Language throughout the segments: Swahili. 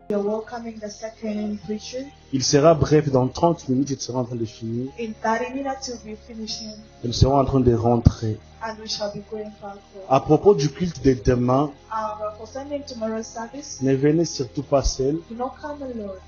We are welcoming the second preacher. Il sera bref, dans 30 minutes, il sera en train de finir. In 30 minutes we'll be finishing Et nous serons en train de rentrer. and we shall be going back home. À propos du culte de demain, Concerning tomorrow's service, ne venez surtout pas seul. do not come alone.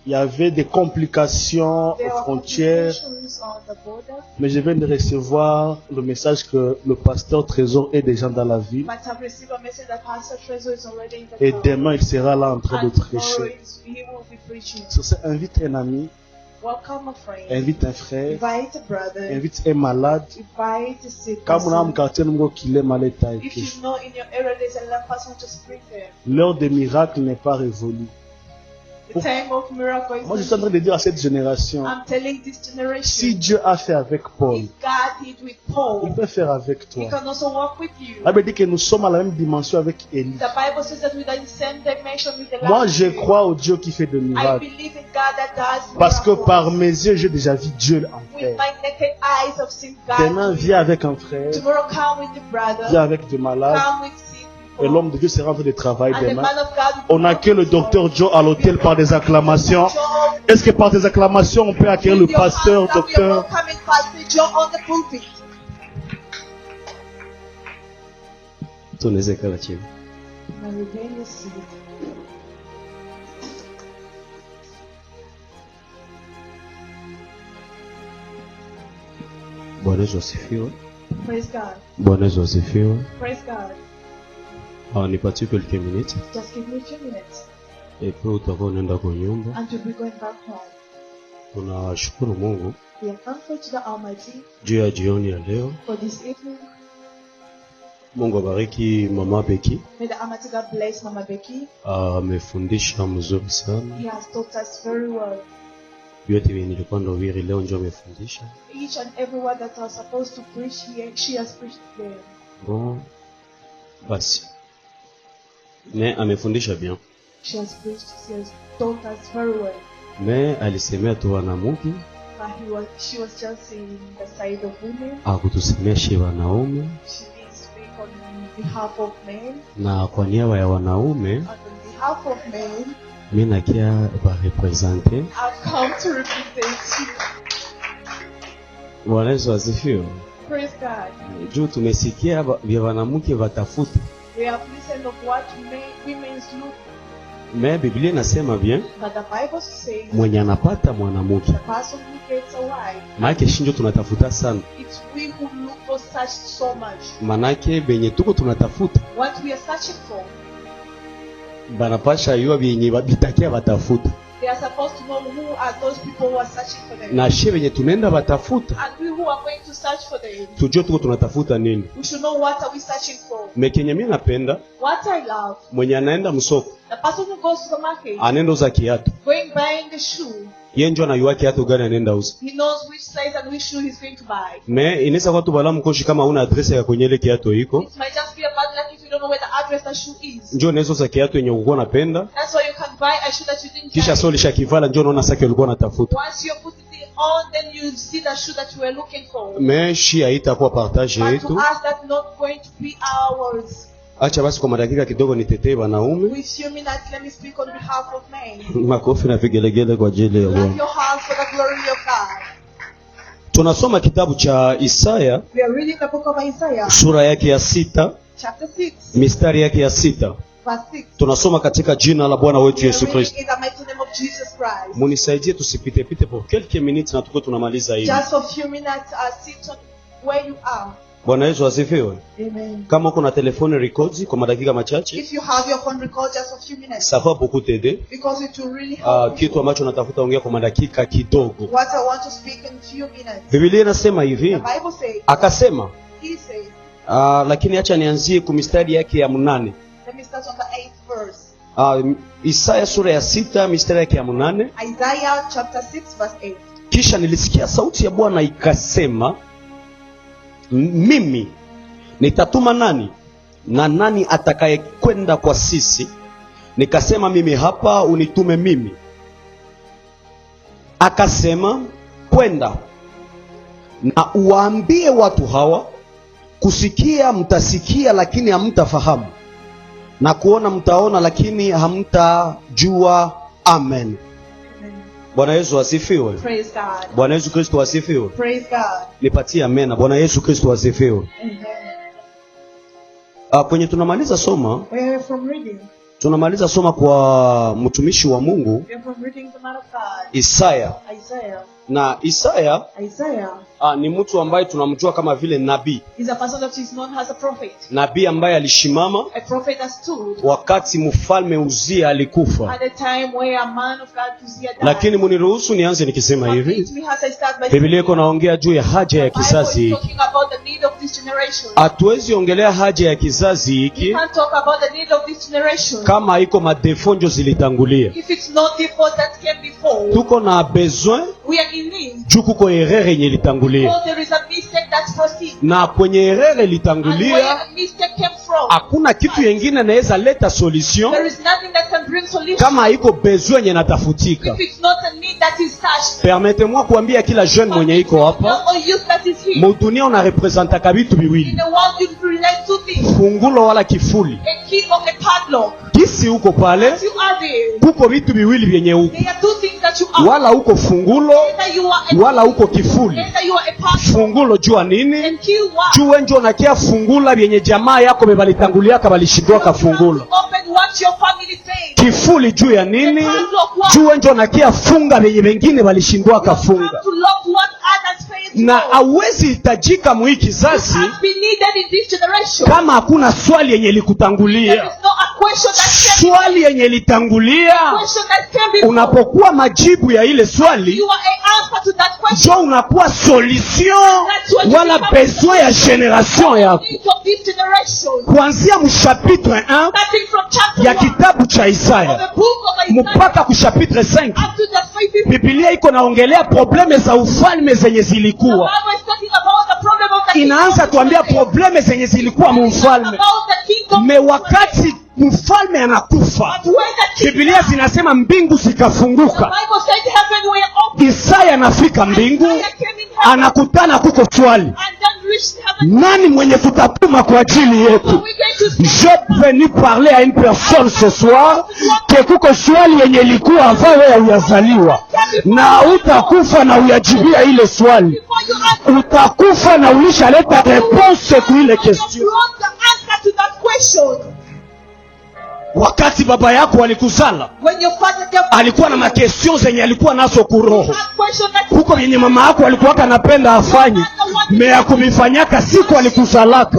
Il y avait des complications There aux are frontières, complications on the border, mais je viens de recevoir le message que le pasteur Trésor est déjà dans la ville. but I've received a message that Pastor Trezor is already in the Et town. demain, il sera là en train de And tomorrow prêcher. he will be preaching. Sur ce, invite un ami, Welcome a friend. invite un frère, Invite a brother. invite un malade. Invite a sick Quand on a un person. quartier, nous qu'il est malade. If you know in your area there's a lame person, just bring them. L'heure des miracles n'est pas révolue. The time of miracle Moi, je is suis en train de dire à cette génération, I'm telling this generation, si Dieu a fait avec Paul, if God did with il Paul, peut faire avec He toi. can also work with you. La Bible dit que nous sommes à la même dimension avec Élie. The Bible says that we are in the same dimension with the Moi, last je year. crois au Dieu qui fait de I miracles. believe in God that does Parce que miracles. par mes yeux, j'ai déjà vu Dieu en With faire. my naked eyes of seen God. Demain, do it. viens avec un frère, Tomorrow come with the brother. viens avec des malades. Come with sick Et people. l'homme de Dieu sera en train de travailler And the demain. man of God will On accueille le docteur Joe à l'hôtel par des acclamations. Est-ce que par des acclamations, on peut accueillir le With your pasteur, hands up, we are docteur? welcoming Pastor Joe on the pulpit. tunaweza kaa chini. Now regain your seat. Bwana Yesu asifiwe. Praise God. Bwana Yesu asifiwe. Praise God. Nipatie quelques minutes Just give me a few minutes et puis utakuwa unaenda kwa nyumba. and we'll be going back home. Tunashukuru Mungu We are thankful to the Almighty juu ya jioni ya leo. for this evening. Mungu abariki mama Beki. May the Almighty God bless Mama Becky. Amefundisha mzuri sana. He has taught us very well. Yote vile nilikuwa ndahubiri leo ndio amefundisha. Each and every word that I was supposed to preach here, she has preached there. Bon, basi. Mais amefundisha bien. She has preached, she has taught us very well. Mais alisemea tu wanawake, But she was just saying the side of women. akutusemea shi wanaume, She did speak on behalf of men. na kwa niaba ya wanaume And on behalf of men, mimi nakia ba representer. I've come to represent you. Bwana Yesu asifiwe. Praise God. Juu tumesikia vya wanawake watafuta. We have listened of what women's look, Mais Biblia inasema bien, but the Bible says mwenye anapata mwanamke. the person who gets a wife, Maana shinjo tunatafuta sana. it's we who look for such so much. Manake benye tuko tunatafuta. What we are searching for, Banapasha yua benye babitakia batafuta. they are supposed to know who are those people who are searching for them. Na she benye tunaenda batafuta. And we who are going to search for them, Tujue tuko tunatafuta nini. we should know what are we searching for. Mekenye mimi napenda What I love, mwenye anaenda msoko, the person who goes to the market, anaenda uza kiatu. going buying the shoe, Yeye ndio anayua kiatu gani anaenda uza. he knows which size and which shoe he's going to buy. Me inaweza kwa tu bala mkoshi kama una adresa ya kwenye ile kiatu iko. It might just be a bad luck if you don't know where the address the shoe is. Njoo unaweza uza kiatu yenye ulikuwa unapenda. That's why you can buy a shoe that you didn't Kisha buy. sio lishakivala njoo unaona saki ulikuwa unatafuta. Once you put it on, then you see the shoe that you were looking for. Me shi haitakuwa partage But to yetu. us, that's not going to be ours. Acha basi kwa madakika kidogo nitetee wanaume. With few minutes, let me speak on behalf of men. Makofi na vigelegele kwa ajili ya Clap Bwana. your hands for the glory of God. Tunasoma kitabu cha Isaya We are reading the book of Isaiah, sura yake ya 6 chapter 6, mistari yake ya 6. verse 6. Tunasoma katika jina la Bwana wetu We are Yesu reading Kristo. in the mighty name of Jesus Christ. Munisaidie tusipite pite por quelques minutes na tuko tunamaliza hivi. Just for a few minutes, sit on where you are. Bwana Yesu asifiwe. Amen. Kama uko na telefone records kwa madakika machache, If you have your phone, record just for a few minutes. ça va beaucoup t'aider. Because it will really help you. Kitu ambacho natafuta ongea kwa madakika kidogo. What I want to speak in a few minutes. Biblia inasema hivi, The Bible says, akasema, he says, lakini acha nianzie kumistari yake ya 8. let me start on the 8th verse. Isaya sura ya 6 mistari yake ya 8. Isaiah chapter 6 verse 8. Kisha nilisikia sauti ya Bwana ikasema, mimi nitatuma nani na nani atakayekwenda kwa sisi? Nikasema mimi hapa, unitume mimi. Akasema, kwenda na uwaambie watu hawa, kusikia mtasikia lakini hamtafahamu, na kuona mtaona lakini hamtajua. Amen. Bwana Yesu asifiwe. Praise God. Bwana Yesu Kristo asifiwe. Praise God. Nipatie amen. Bwana Yesu Kristo asifiwe. Amen. Kwenye tunamaliza soma, We are from reading. tunamaliza soma kwa mtumishi wa Mungu We are from reading the man of God. Isaya. Isaiah. Na Isaya ni mtu ambaye tunamjua kama vile nabii. Is a person that is known as a prophet. Nabii ambaye alishimama A prophet that stood wakati mfalme Uzia alikufa. at the time where a man of God Uzziah died. Lakini muniruhusu nianze nikisema hivi. Permit me as I start by Biblia iko naongea juu ya haja ya kizazi hiki. talking about the need of this generation. Hatuwezi ongelea haja ya kizazi We hiki can't talk about the need of this generation kama iko madefonjo zilitangulia. if it's not the fault that came before. Tuko na besoin We are in need. juu kuko erreur yenye ilitangulia. So there is a mistake that proceeds. Na kwenye erreur And where ilitangulia the mistake came from, hakuna kitu yengine naweza leta solution there is nothing that can bring solution kama iko besoin yenye natafutika. if it's not a need that is touched. Permettez-moi kuambia kila jeune mwenye iko hapa, Or youth that is here. mudunia una representaka vitu In viwili, the world you relate to things. fungulo wala kifuli. A key of a padlock. Kisi uko pale, You are there. kuko vitu viwili vyenye uko, There are two things that you are. wala uko fungulo Either you are a wala uko kifuli. either you are a padlock. Fungulo jua nini? And key what? Juu wenjo nakia fungula vyenye jamaa yako bebalitanguliaka balishindwaka fungula. Open what your family says. Kifuli juu ya nini? Juu wenjo nakia funga vyenye wengine balishindwaka funga. To lock what others fail to Na know. hauwezi hitajika mu hii kizazi Has been needed in this generation. kama hakuna swali yenye There likutangulia. is no a question that came. Swali yenye litangulia, Question that came before. unapokuwa majibu ya ile swali, You are an answer to that question. jo unakuwa solution wala besoin ya generation yako. Need of this generation. Kuanzia mshapitre 1 Starting from chapter ya 1 kitabu cha of Isaya the book of Isaiah mpaka kushapitre 5, up to the 5th. Biblia iko naongelea probleme za ufalme zenye The zilikuwa. Bible is talking about the problem of the Inaanza kingdom. tuambia probleme zenye zilikuwa mu ufalme. About the kingdom. Me wakati mfalme anakufa, But when the kingdom, Biblia zinasema mbingu zikafunguka. the Bible said heaven were open. Isaya anafika mbingu, Isaiah came in heaven anakutana kuko swali, and then reached heaven. nani mwenye tutatuma kwa ajili So yetu? we're going to see Je venu parler à une personne ce soir ke kuko swali yenye ilikuwa avant wewe uyazaliwa, na utakufa na uyajibia ile swali, before you answer. utakufa na ulishaleta réponse ku ile You question. brought the answer to that question. Wakati baba yako alikuzala, When your father gave alikuwa na makestion zenye alikuwa nazo kuroho. that question that Huko yenye mama yako alikuwa anapenda afanye me ya kumifanyaka siku alikuzalaka,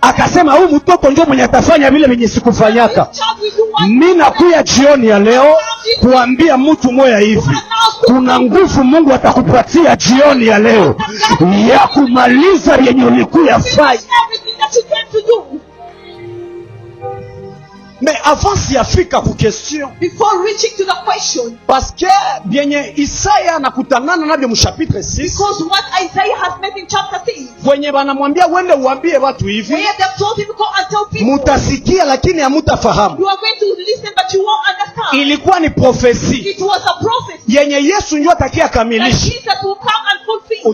akasema huyu mtoto ndio mwenye atafanya vile venye sikufanyaka. child will do what Mimi nakuya jioni ya leo kuambia mtu moya hivi, kuna nguvu Mungu atakupatia jioni ya leo ya kumaliza yenye ulikuya fanya. everything that you came to do. Mais avant siyafika ku question, Before reaching to the question, parce que vyenye Isaya anakutanana navyo mshapitre 6, because what Isaiah has made in chapter 6, kwenye wanamwambia wende uambie watu hivi, where they've told him to go and tell people, mutasikia lakini hamutafahamu. you are going to listen but you won't understand. Ilikuwa ni profesi It was a prophecy yenye Yesu ndio atakia that kamilisha. Jesus will come and fulfill.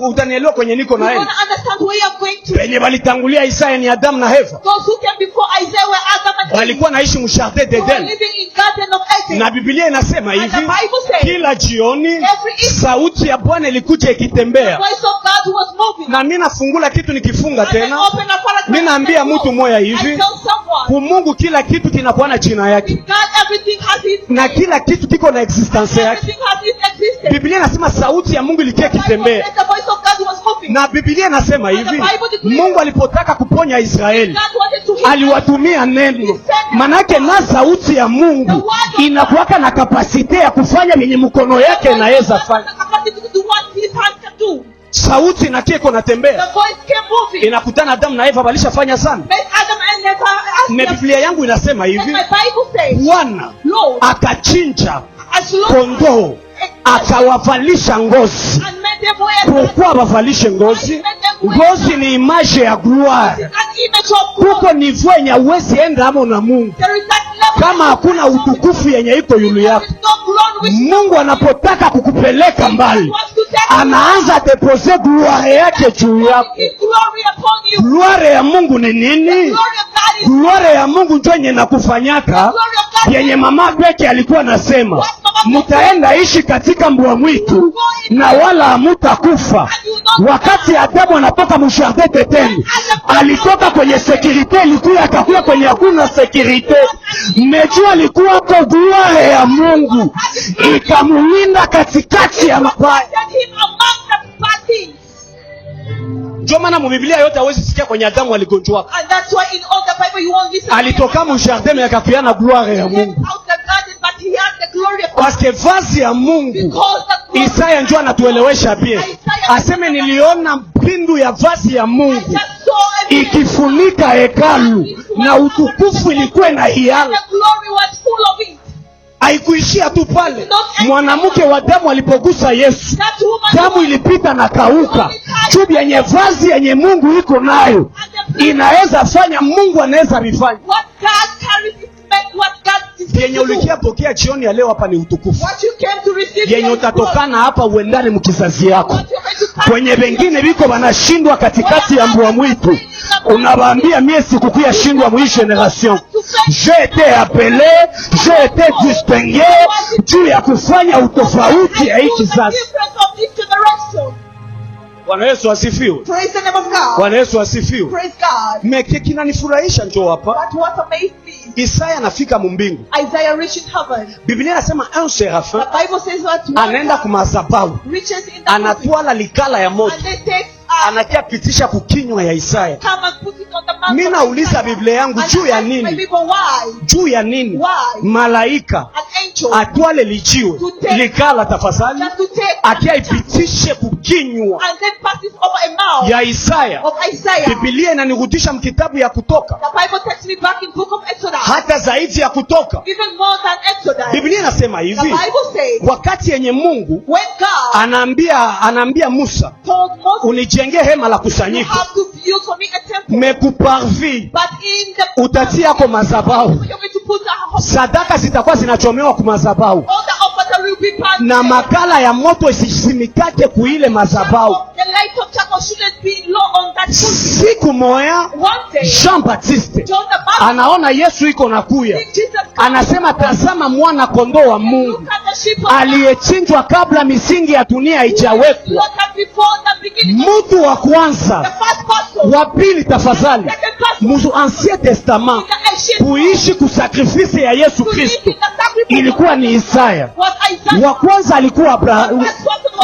Utanielewa kwenye niko You na want yeye. to understand where you're going to. Penye walitangulia Isaya ni Adamu na Eva, Those who came before Isaiah were Adam and Eve. walikuwa naishi mjardin They were d'Eden, living in Garden of Eden. na Biblia inasema And the hivi, Bible says, kila jioni every evening, sauti ya Bwana ilikuja the ikitembea. voice of God was moving. Na mimi nafungula kitu nikifunga And then tena, open a paragraph mimi naambia and mtu go. moya I hivi, tell someone, ku Mungu kila kitu kinakuwa na jina yake, with God everything has its na name. kila kitu kiko na existence yake. Everything has its existence. Biblia inasema sauti ya Mungu ilikia The Bible ikitembea. says the voice of God was moving. Na Biblia inasema hivi, Bible Mungu alipotaka kuponya Israeli God wanted to heal. aliwatumia neno. Manake na sauti ya Mungu inakuwaka na kapasite ya kufanya yenye mkono yake inaweza fanya. The capacity to do what his hand can do. Sauti na kiko natembea, The voice came moving. inakutana Adamu na Eva walishafanya sana. Made Adam and Eva ask Na them. Biblia yangu inasema And hivi, my Bible says, Bwana Lord, akachinja as Lord kondoo akawavalisha ngozi. and made them wear Pourquoi wavalishe ngozi? Ngozi ni image ya gloire. an image of God. Kuko niveau yenye uwezi enda amo na Mungu There is that level kama hakuna utukufu yenye iko yulu there yako. is no glory Mungu anapotaka kukupeleka mbali, anaanza depose gloire yake juu yako. Gloire ya Mungu ni nini? Gloire ya Mungu ndio yenye nakufanyaka yenye mama Beke alikuwa anasema, mtaenda ishi katika mbwa mwitu na wala hamutakufa. Wakati Adamu anatoka mjardin d'Eden, alitoka kwenye securite, ilikuwa akakuwa kwenye hakuna securite. Mmejua alikuwa kwa gloire ya Mungu ikamulinda katikati ya mabaya. Ndio maana mu Biblia yote hawezi sikia kwenye Adamu aligonjwa. And that's why in all the Bible you won't listen. Alitoka mu jardin ya kafiana gloire ya Mungu. But he had the glory of God. Parce que vazi ya Mungu, Isaya njoo anatuelewesha pia. Aseme niliona mpindu ya vazi ya Mungu ikifunika hekalu na utukufu ilikuwa na hiala. Haikuishia tu pale. Mwanamke wa damu alipogusa Yesu, damu ilipita na kauka. Chubi yenye vazi yenye Mungu iko nayo inaweza fanya, Mungu anaweza rifanya. Yenye ulikia pokea jioni ya leo hapa ni utukufu. Yenye utatokana hapa uendane mkizazi yako. Kwenye wengine biko wanashindwa katikati ya mbwa mwitu, unawaambia mie sikukuya shindwa mwi generation. J'ai été appelé, j'ai été distingué juu ya kufanya utofauti ya hii kizazi. Bwana Yesu asifiwe. Praise the name of God. Bwana Yesu asifiwe. Praise God. Meke kinanifurahisha njoo hapa. But what amazed me, Isaya anafika mbingu. Isaiah reached heaven. Biblia inasema un séraphin The Bible says that anaenda kumazabau, reaches in the anatwala likala ya moto, and they take anakia pitisha kukinywa ya Isaya. come and put it on the mouth. Mimi nauliza Biblia yangu juu ya nini? Why? Juu ya nini? Why? Malaika An angel atwale lijiwe likala tafadhali, just to take akia ipitishe kukinywa and then passes over a mouth ya Isaya. of Isaiah. Biblia inanirudisha mkitabu ya Kutoka, The Bible takes me back in book of Exodus. hata zaidi ya Kutoka. Even more than Exodus. Biblia inasema The hivi, Bible says wakati yenye Mungu when God anaambia Musa, told Moses, unijenge hema la you kusanyika, have to build for me a temple. mekuparvi But in the utatia kwa madhabahu, you're going to put a sadaka zitakuwa zinachomewa kwa madhabahu, all the offers will be passed. na makala ya moto isisimikake kuile madhabahu. The light of charcoal shouldn't be low on that pulpit. Siku moya One day, Jean Baptiste John the Baptist, anaona Yesu iko nakuya, Jesus comes, anasema tazama mwana kondoo wa Mungu look at the sheep of aliyechinjwa kabla misingi ya dunia haijawekwa. look at before the beginning. Mtu wa The kwanza, first person, wa pili tafadhali, second person, muzu Ancien Testament the ancient kuishi kusakrifisi ya Yesu to live Kristo in the sacrifice ilikuwa ni Isaya. was Isaiah. Wa kwanza alikuwa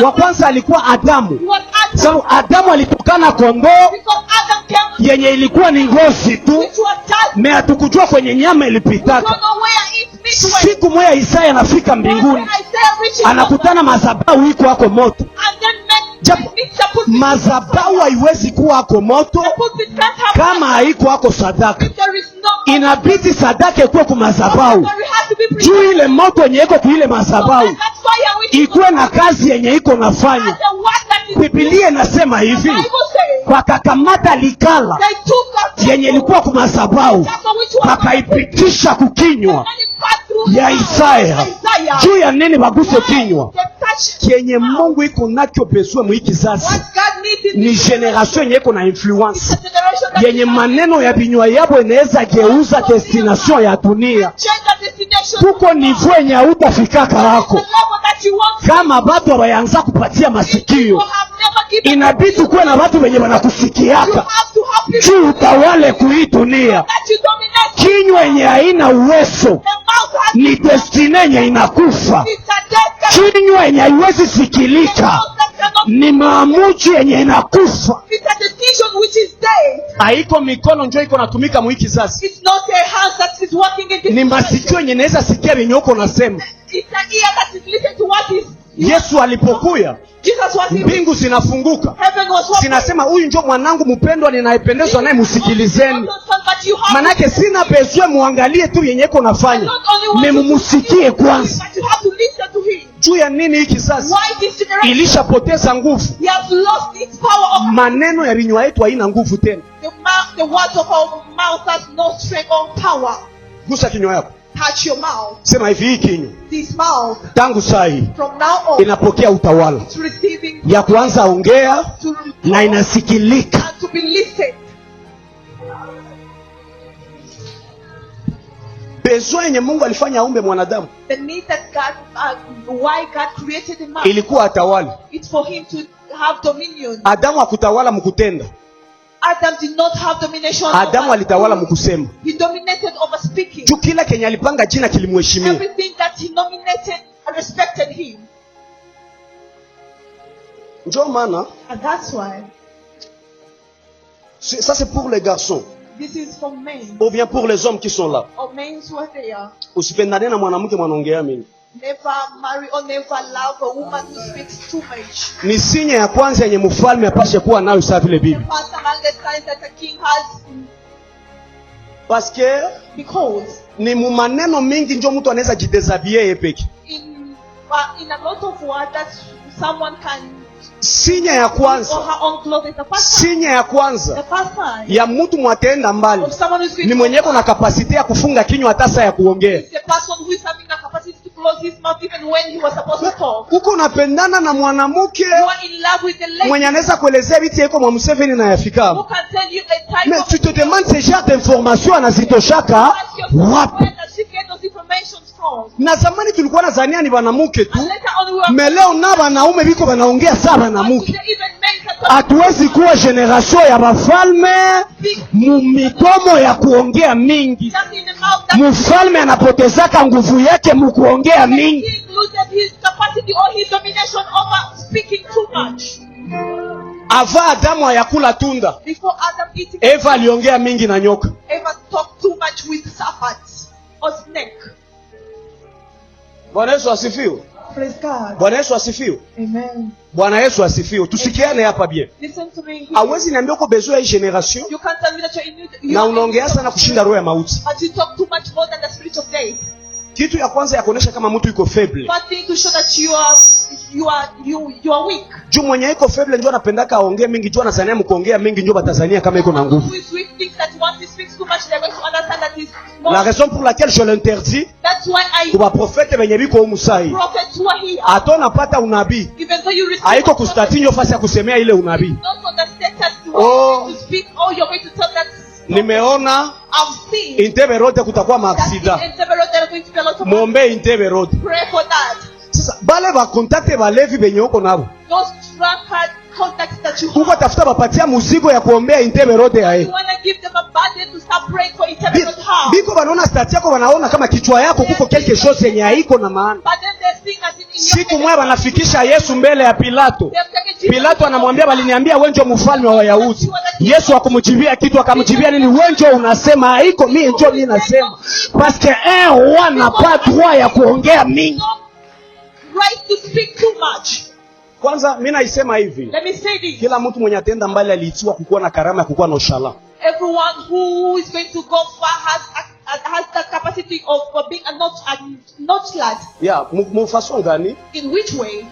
wa kwanza alikuwa Adamu. Was Adam. Sababu Adamu alitokana kondoo Because Adam came, yenye ilikuwa ni ngozi tu, which was just, me hatukujua kwenye nyama we ilipitaka. don't know where it midway. Siku moja Isaya anafika mbinguni, Isaiah reaches anakutana madhabahu iko hapo moto. and then Japo put madhabahu haiwezi kuwa hapo moto put it can't happen kama haiko hapo sadaka. if there is no Inabidi sadaka ikuwe kwa madhabahu, there has to be juu ile moto yenye iko kuile madhabahu that fire which is ikuwe na kazi yenye iko nafanya. the one that is Biblia inasema hivi, Bible says wakakamata likala they took that yenye ilikuwa kwa madhabahu charcoal which was wakaipitisha kukinywa and it passed through ya Isaya. Isaiah. Juu ya nini baguse kinywa? They touched Kenye Mungu iko nacho bezwe mu kizazi what God needs in ni this generation yenye iko na influence, generation that yenye maneno ya binywa yabo inaweza geuza destination ya dunia. change the destination Tuko nivo yenye hautafikaka the yako level that you want. kama batu wayanza kupatia masikio. You have never given. Inabidi kuwe na watu wenye You wanakusikiaka have to have people juu utawale kuhii dunia. that you dominate. Kinywa yenye haina uwezo The mouth has ni destiny yenye inakufa. it's a death. Kinywa yenye haiwezi sikilika Mouth that cannot. ni maamuzi yenye inakufa. It's a decision which is dead. Haiko mikono njo iko natumika mu kizazi, It's not a hand that is working in this ni situation. masikio yenye naweza sikia venye uko nasema. It's an ear that is listening to what is. Yesu alipokuya, Jesus was in mbingu zinafunguka, heaven was working. zinasema huyu njo mwanangu mpendwa ninayependezwa naye, musikilizeni. But you have Manake sina bezwe muangalie tu yenye iko nafanya, not only want memumusikie kwanza. but you have to listen to him. Juu ya nini hii kizazi Why this generation? ilishapoteza nguvu? He has lost its power of Maneno ya vinywa yetu haina nguvu tena. the mouth. The words of our mouth has no strength or power. Gusa kinywa yako, touch your mouth. Sema hivi, hii kinywa This mouth, tangu saa hii from now on, inapokea utawala it's receiving ya kuanza ongea to na inasikilika. and to be listened. Besoin yenye Mungu alifanya aumbe mwanadamu The need that why God created a man, ilikuwa atawali. it's for him to have dominion. Adamu hakutawala mkutenda. Adam did not have domination. Adamu alitawala mkusema. He dominated over speaking. Tu kila kenye alipanga jina kilimheshimia. Everything that he nominated and respected him. Ndio maana And that's why ça c'est pour les garçons. this is for men. Ou bien pour les hommes qui sont là. Or men who are there. Usipendane na mwanamke mwanaongea mingi. Never marry or never love a woman who speaks too much. Ni sinya ya kwanza yenye mfalme apashe kuwa nayo sawa vile bibi. First among the signs that a king has, Parce que because ni mu maneno mingi ndio mtu anaweza jideshabiller yeye peke. in a lot of words that someone can Sinya ya or kwanza. her own clothes. The first sign, Sinya ya kwanza the first sign ya mtu mwatenda mbali of someone who is going ni to mwenyeko na kapasiti ya kufunga kinywa hata saa ya kuongea. is the person who is having the capacity to close his mouth even when he was supposed to talk. Huko unapendana na mwanamke You are in love with the lady mwenye anaweza kuelezea vitu yako mwa Museveni na who yafika. can tell you a type Mais of tu te demandes ces genre d'informations anazitoshaka ask yourself wapi? where does she get those informations from? Na zamani tulikuwa nadhania ni banamuke tu. And later on we were Meleo na wanaume biko wanaongea sawa but banamuke. today even men can talk. Hatuwezi kuwa generation ya bafalme mumikomo ya kuongea mingi. Just in the mouth that Mfalme anapotezaka nguvu yake mkuongea the mingi. king loses his capacity or his domination over speaking too much. Ava Adamu hayakula tunda. Before Adam eating, Eva aliongea mingi na nyoka. Eva talked too much with serpents or snake. Bwana Yesu asifiwe. Praise God. Bwana Yesu asifiwe. Amen. Bwana Yesu asifiwe. Tusikiane hapa bien. Listen to me here. Hawezi niambia uko besoin ya hii generation You can't tell me that you're in need. You na are unaongea in sana kushinda roho ya mauti. but you talk too much more than the spirit of death. Kitu ya kwanza ya kuonesha kama mtu yuko faible. First thing to show that you are weak. Juu mwenye iko faible ndio anapendaka aongee mingi, juu anazania mkuongea mingi ndio batazania kama iko na nguvu. Who is weak thinks that once he speaks too much, they're going to understand that he's La more. raison pour laquelle je l'interdis That's why I kwa profete wenye biko humu sai. prophets who are here. Hata unapata unabii. Even though you receive Haiko kustatinyo fasi ya kusemea ile unabii. not on the status Oh. to speak, or you're going to tell that Nimeona I've seen Intebe Road kutakuwa that maaksida. in Tebero there are going to be a lot of Muombe Intebe Road. pray for that. Sasa bale ba kontakte balevi benye uko nabo. Those drunkard contacts that you Huko have. tafuta bapatia muzigo ya kuombea Intebe Road ya You yeye. want to give them a burden to start praying for Tebero house. Biko wanaona stati yako, wanaona kama kichwa yako kuko quelque chose yenye haiko na maana. But then they're seeing that in your Siku moja wanafikisha Yesu mbele ya Pilato. they've taken Jesus. Pilato anamwambia waliniambia wewe ndio mfalme wa Wayahudi. Yesu akamjibia kitu, akamjibia nini? Wewe ndio unasema, haiko mimi ndio mimi nasema. Parce que un roi n'a pas droit ya kuongea mingi. Right to speak too much. Kwanza mimi naisema hivi. Let me say this. Kila mtu mwenye atenda mbali aliitiwa kukuwa na karama ya kukuwa na ushala. Everyone who is going to go far has the capacity of being a notchlad. Yeah, mufason gani? In which way?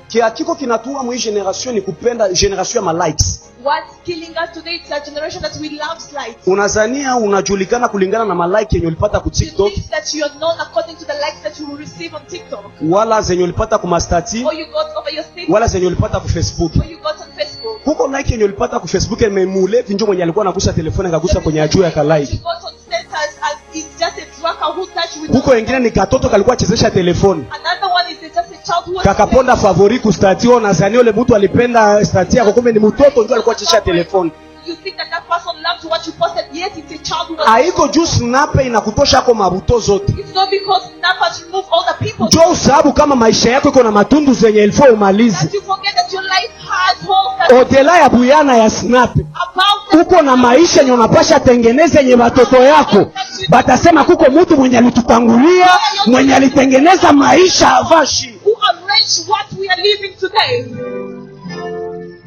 Kia kiko kinatua mwi generation ni kupenda generation ya ma likes. What's killing us today is a generation that we love slides. Unazania unajulikana kulingana na ma like yenye ulipata ku You TikTok think that you are known according to the likes that you will receive on TikTok, wala zenye ulipata ku mastati or you got over your status, wala zenye ulipata ku Facebook. or you got on Facebook. Huko like yenye ulipata ku Facebook imemule vinjo mwenye alikuwa anagusa telefoni akagusa kwenye ajua ya ka You like. got on status as it's just a drunkard who touched with Huko wengine ni katoto kalikuwa chezesha telefoni. another one is just a child who was Kakaponda favori ku stati ona zani ole mtu alipenda stati yako, kumbe ni mtoto ndio alikuwa chezesha telefoni. You think that person loved what you posted, yet it's a child who was Haiko juu snap inakutosha kwa mabuto zote. It's not because Snapchat remove all the people Njoo usababu kama maisha yako iko na matundu zenye ilifo umalizi. that you forget that your life has holes that Odela ya buyana ya snap. about Uko na maisha yenye unapasha tengeneza yenye watoto yako. Batasema kuko mtu mwenye alitutangulia, mwenye alitengeneza maisha avashi. who arranged what we are living today.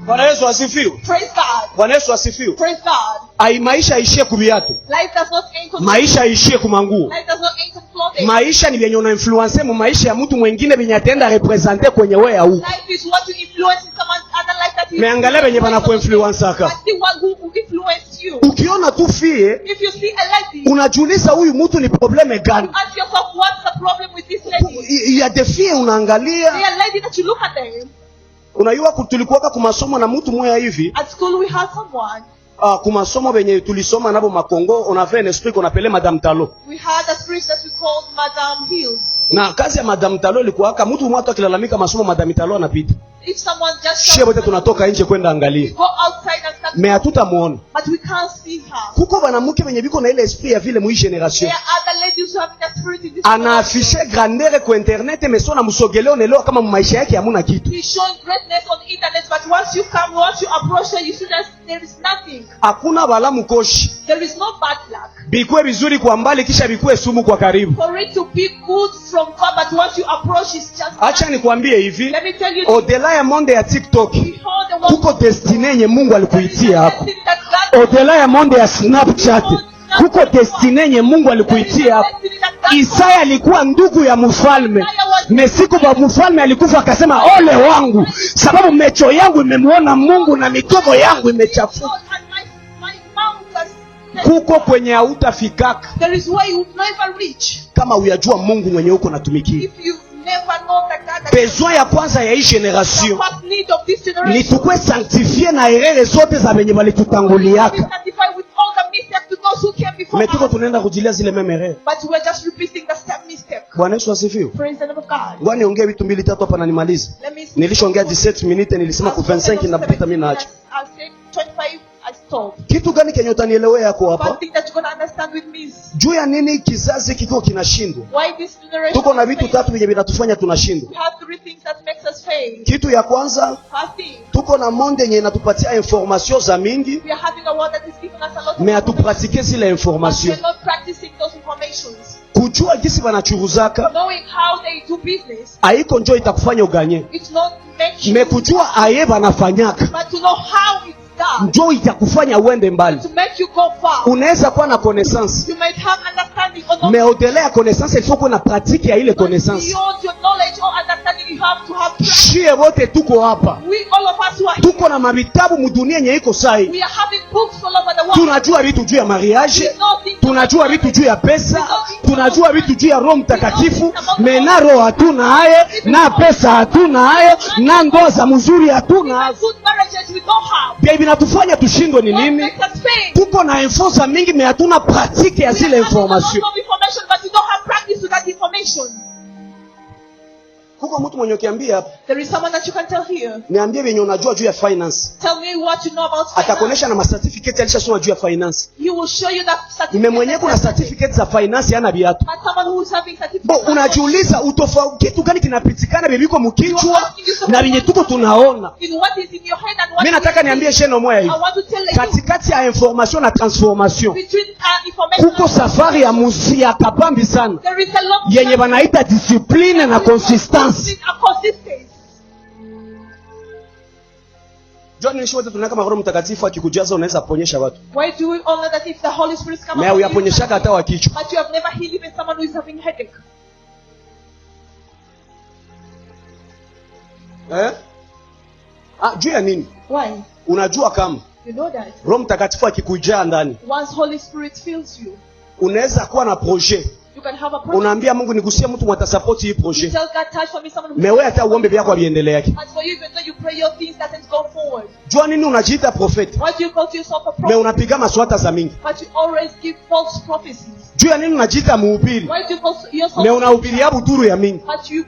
Bwana Yesu asifiwe. Praise God. Bwana Yesu asifiwe. Praise God. Ai maisha ishie kubiatu. Life does not end on Maisha ishie kumanguo. life does not end on clothing. Maisha ni vyenye una influence mu maisha ya mtu mwingine venye atenda representer kwenye wewe au. Life is what you influence in someone other life that is. Meangalia venye bana kuinfluence aka. But the one who influenced you. you. Ukiona tu fie, If you see a lady, unajiuliza huyu mtu ni probleme gani? ask yourself, what's the problem with this lady? Ya defie unaangalia. They are lady that you look at them. Unajua tulikuwa kwa masomo na mtu mmoja hivi. At school we had someone. Kwa masomo benye tulisoma nabo Makongo, on avait un esprit qu'on appelait Madame Talo. We had a spirit that we called Madame Hills. Na kazi ya Madame Talo ilikuwa kama mtu mmoja akilalamika masomo Madame Talo anapita. If someone just Shie wote tunatoka nje kwenda angalia. go outside and start, Me hatutamuona. but we can't see her. Kuko banamuke benye biko na ile esprit ya vile mu generation. There are other ladies who have that spirit in this Anaafishe grandeur kwa internet mesona musogeleo nelewa kama maisha yake hamuna kitu. He's showing greatness on the internet, but once you come, once you approach her, you see that there is nothing. Hakuna bala mukoshi. There is no bad luck. Bikuwe vizuri kwa mbali kisha bikuwe sumu kwa karibu. For it to be good from far, but once you approach, it's just Acha nikwambie hivi. Let me tell you, Odela ya monde ya TikTok. behold the one Kuko destiny yenye Mungu alikuitia hapo. destiny that God Odela ya monde ya Snapchat. Kuko destiny yenye Mungu alikuitia hapo. Isaya alikuwa ndugu ya mfalme. Mesiku ba mfalme alikufa akasema ole wangu sababu mecho yangu imemuona Mungu na mikono yangu imechafuka. and my mouth has Kuko kwenye hautafikaka there is where you will never reach kama uyajua Mungu mwenye uko natumikia. if you never know that God Besoin ya kwanza ya hii generation the first need of this ni generation tukwe sanctifie na erere zote za benye be balitutanguliaka. sanctified with all the mistakes to those who came before Metuko us. tunaenda kujilia zile meme erere. But we're just repeating the same mistake. Bwana Yesu asifiwe. Praise the name of God. Ngoja niongee vitu mbili tatu hapa na nimalize. Let me Nilishaongea 17 minutes nilisema ku 25 inapita mimi naacha. I'll say 25, I stop. Kitu gani kenye utanielewea yako One hapa? thing that you're going to understand with me is Juu ya nini kizazi kiko kinashindwa? why this generation Tuko na vitu fails. tatu vyenye vinatufanya tunashindwa. We have three things that makes us fail. Kitu ya kwanza, First thing, tuko na monde yenye inatupatia information za mingi, we are having a word that is giving us a lot of me information, hatupratike zile but we information. are not practicing those informations. Kujua gisi wanachuruzaka, Knowing how they do business, haiko njoo itakufanya uganye. it's not making, Me kujua aye banafanyaka, but to know how it's done, njoo itakufanya uende mbali. to make you go far. Unaweza kuwa na connaissance, You might have understanding or not. me au-delà ya connaissance, il faut kuwa na pratique ya ile connaissance. Beyond your knowledge or understanding, you have to have practice. Shie wote tuko hapa. We, all of us who are here, Tuko na mavitabu mudunia yenye iko sai. we are having books all over the world. Tunajua vitu juu ya mariage, tunajua vitu juu ya pesa, tunajua vitu juu ya Roho Mtakatifu, mena roho hatuna hayo, na pesa hatuna hayo, na ndoa za mzuri hatuna hayo. Good marriages we don't have. Bia vinatufanya tushindwe ni What nini? makes us fail? Tuko na info za mingi me hatuna pratique ya We zile are having a lot information. of information, but we don't have practice with that information. Kuko mtu mwenye ukiambia hapa, There is someone that you can tell here. niambie venye unajua juu ya finance. Tell me what you know about finance. Atakuonesha na certificate alishasoma juu ya finance. He will show you that Nime mwenye kuna certificate. certificate za finance yana viatu. But someone who is having Bo certificate. unajiuliza utofauti kitu gani kinapitikana bebiko mkichwa na venye tuko tunaona. In what is in your head and what Mimi nataka is in niambie sheno moja I hivi. want to tell you Katikati ya information na transformation between information kuko safari ya musi ya kabambi sana there is a lot yenye banaita discipline na consistency. a consistency. John ni shote tunaka Roho Mtakatifu akikujaza unaweza ponyesha watu. Why do we honor that if the Holy Spirit come Na upon you, uyaponyeshaka hata wa kichwa. but you have never healed even someone who is having headache? Juu ya nini? Why? Unajua kama You know that Roho Mtakatifu akikujaa ndani once Holy Spirit fills you, unaweza kuwa na projet. you can have a project. Unaambia Mungu nigusie mtu mwata support hii You projet. tell God, touch for me someone who Mewe hata uombe vyako biendelee yake. As for you, even though you pray your things doesn't go forward. Jua nini unajiita prophet? Why do you call yourself a Me prophet? unapiga maswata za mingi. But you always give false prophecies. Juu ya nini unajiita mhubiri? Why do you call yourself Me unahubiria buduru ya mingi. But you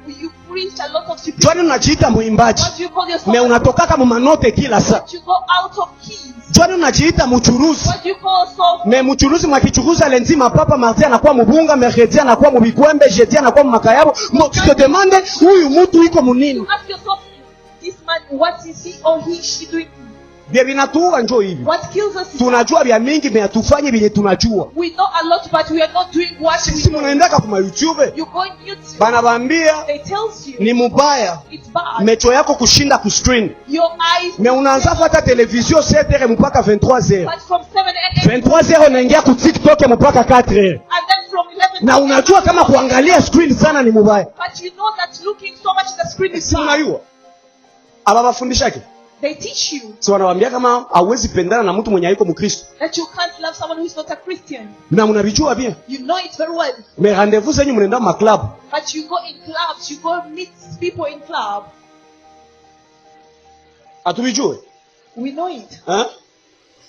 preach a lot of stupidity. Jua nini unajiita muimbaji? Why do you call yourself Me unatokaka mu manote kila saa. But you go out of keys. Jua nini unajiita mchuruzi? Why do you call yourself Me mchuruzi mwakichuruza lenzima papa mardi anakuwa mubunga, mercredi anakuwa mubikwembe, jeudi anakuwa mumakayabo. Mo tu te demande huyu mtu iko munini? you ask yourself, this man, what is he or she doing? Bia vinatuua njoo hivi. What kills us is Tunajua vya mingi me atufanye vile tunajua. we know a lot, but we are not doing what Sisi we know. munaendaka kuma YouTube. You go on YouTube, Banabambia they tells you ni mubaya. it's bad. Mecho yako kushinda ku screen. Your eyes, Me unaanza fuata television 7h mpaka 23h. but from 7 a.m. 23h unaingia ku TikTok mpaka 4h. and then from 11 Na unajua kama kuangalia screen sana ni mubaya. but you know that looking so much at the screen is Si bad. unajua? Aba bafundishake. They teach you So wanawaambia kama hauwezi pendana na mtu mwenye haiko Mkristo. that you can't love someone who is not a Christian. Na mnavijua bien. You know it very well. Mais rendez-vous zenyu mnaenda ma club. But you go in clubs, you go meet people in club. Atuvijue. We know it.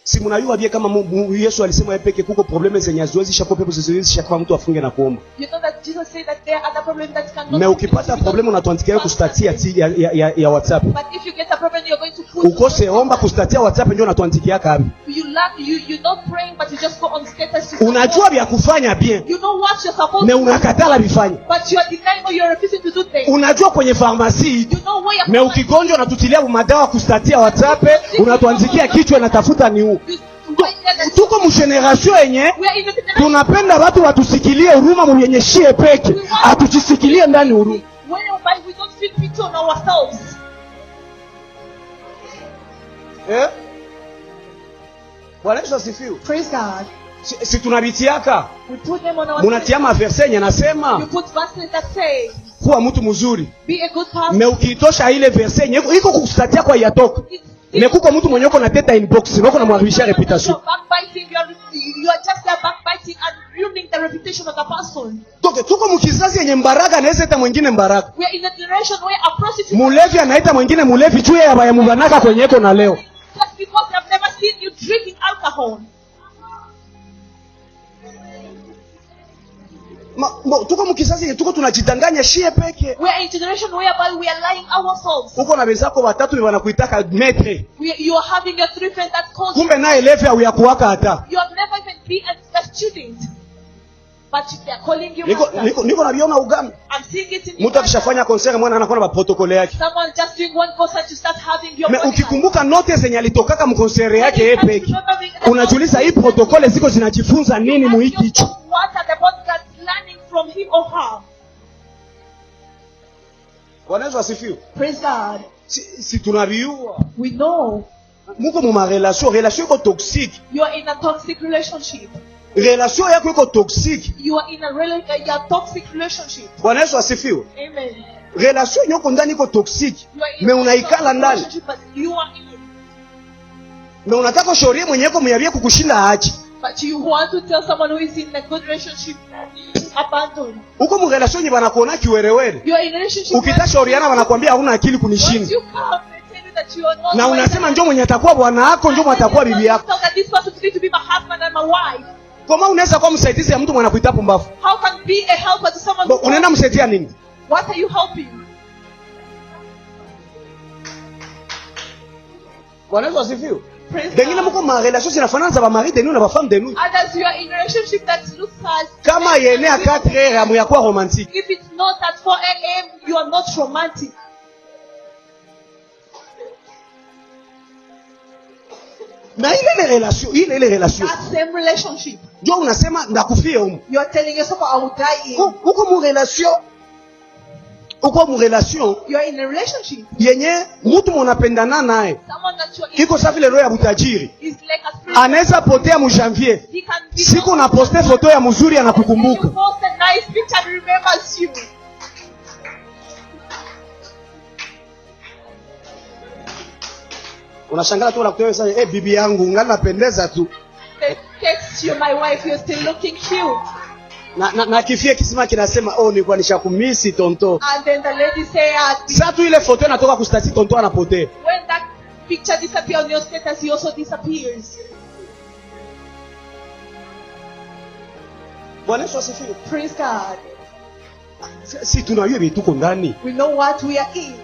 Si mnajua bien kama Yesu alisema yeye peke kuko probleme zenye haziwezi shapo pepo ziwezi shakwa mtu afunge na kuomba. You know that Jesus said that there are other problems that cannot. Mais ukipata probleme unatuandikia kustatia ya WhatsApp. But if you get a problem you're going to put. Ukose omba kustatia WhatsApp ndio unatuandikia kabi. You're not praying but you just go on status. Unajua vya kufanya bien. You know what you're supposed to. Mais unakatala bifanye. But you are denying or you're refusing to do things. Unajua kwenye pharmacy. You know where Mais ukigonjwa unatutilia madawa kustatia WhatsApp, unatuandikia kichwa natafuta ni huu. Tuko mgeneration yenye tunapenda watu watusikilie huruma mwenye shie peke, atujisikilie ndani huruma. We don't feel pity on ourselves. Bwana Yesu asifiwe. Praise God. Si tunabitiaka. We put them on our. Munatia maverse yenye nasema You put verses that say kuwa mtu mzuri. be a good person. Me ukitosha ile verse yenye iko kukustatia kwa yatoka. Mekuko mtu mwenye uko na teta inbox, uko na mwaribisha reputation. You are just there backbiting and ruining the reputation of the person. Tuko mkizazi yenye mbaraka na ese mwingine mbaraka. We are in a generation where a prostitute mulevi anaita mwingine mulevi juu ya mubanaka kwenye iko na leo. Just because they have never seen you drinking alcohol. Tuko mkizazi tuko tunajidanganya shie peke. We are in a generation whereby we are lying ourselves. Uko na wenzako watatu wanakuitaka metre. You are having your three friends that call you. Kumbe naye level au ya kuwaka hata. You have never even been a student. But they are calling you. Niko nabiona Uganda. I'm seeing it in. Mtu akishafanya concert mwana anakuwa na protokole yake. Someone just doing one concert to start having your. Me ukikumbuka note zenye alitokaka mkonsere yake yeye peke. Unajiuliza hii protokole ziko zinajifunza nini muhiki hicho? What are the podcasts learning from him or her? Bwana Yesu asifiwe. Praise God. Si tunaviua. We know. Muko mu relation iko toxique. You are in a toxic relationship. Relation yako iko toxique. You are in a toxic relationship. Bwana Yesu asifiwe. Amen. Relation yako ndani iko toxique. Me unaikala ndani. You are in. Na unataka shauri mwenye yako mnyabie kukushinda aje. But you want to tell someone who is in a good relationship abandon. Uko mu relation yenye banakuona kiwerewere. You are in a relationship. Ukitashauriana wanakuambia hauna akili kunishinda. You come and tell you that you are not. Na unasema njoo mwenye atakuwa bwana wako, njoo mwenye atakuwa bibi yako. That this person is going to be my husband and my wife. Kama unaweza kuwa msaidizi ya mtu mwenye anakuita pumbavu. How can be a helper to someone? Unaenda msaidia nini? What are you helping? Bwana Yesu asifiwe. Dengine mko ma relation zinafanana za ba mari de nous na ba femme de nous. Others you are in a relationship that looks as kama yene à 4 heures amu ya kwa romantique. If it's not at 4 a.m. you are not romantic. Na ile relation. That same relationship. Jo unasema ndakufia huko. You are telling yourself I will die in. Uko mu relation. You are in a relationship. Yenye mtu mnapendana naye. Someone that you are. Kiko safi le roho ya butajiri. Is like a spirit. Anaweza potea mu janvier. Siku na poste photo ya mzuri anakukumbuka. You post a nice picture and remembers you. Unashangaa tu unakutoa sasa bibi yangu nganapendeza tu. They text you my wife you're still looking cute. Na kifia kisima kinasema nilikuwa nishakumisi tonto. And then the lady say sasa tu ile photo inatoka kustati tonto anapotea. When that picture disappears on your status he also disappears. Bwana Yesu asifiwe. Praise God. Si tunajua vitu tuko ndani. We know what we are in.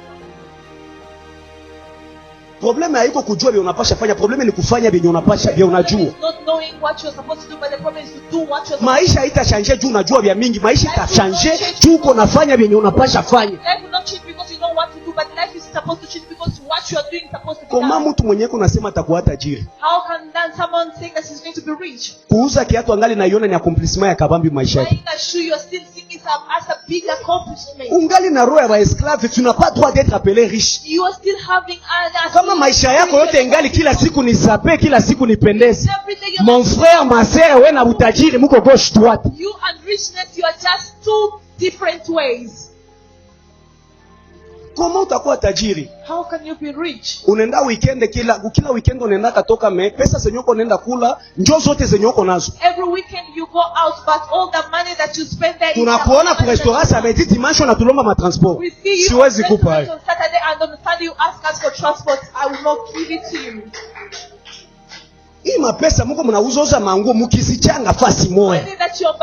Problema haiko kujua vile unapasha fanya, problema ni kufanya vile unapasha vile unajua. Not knowing what you're supposed to do, but the problem is to do what you're. Maisha haitachanje juu unajua vya mingi, maisha itachanje juu uko nafanya vile unapasha fanya. Life will not change because you know what to do, but life is supposed to change because what you are doing is supposed to be. Kama mtu mwenyewe unasema atakuwa tajiri. How can then someone say that he's going to be rich? Kuuza kiatu angali naiona ni accomplishment ya kabambi maisha yake. Buying a shoe you're still seeing it as a big accomplishment. Ungali na roho ya esclave, tu n'as pas droit d'être appelé riche. You are still having others. Kama maisha yako yote ingali kila siku ni sape, kila siku ni pendeze. Mon frère, ma sœur, wewe na utajiri mko gauche droite. You and richness, you are just two different ways. Kama utakuwa tajiri? How can you be rich? Unaenda weekend, kila weekend unaenda katoka pesa zenyoko unaenda kula njoo zote zenyoko nazo. Every weekend you go out, but all the money that you spend there. Tunakuona ku restaurant samedi dimanche na tulomba ma transport. Siwezi kupa. On Saturday and on Sunday you ask us for transport. I will not give it to you. Hii mapesa mko mnauzoza manguo mkisichanga fasi moja.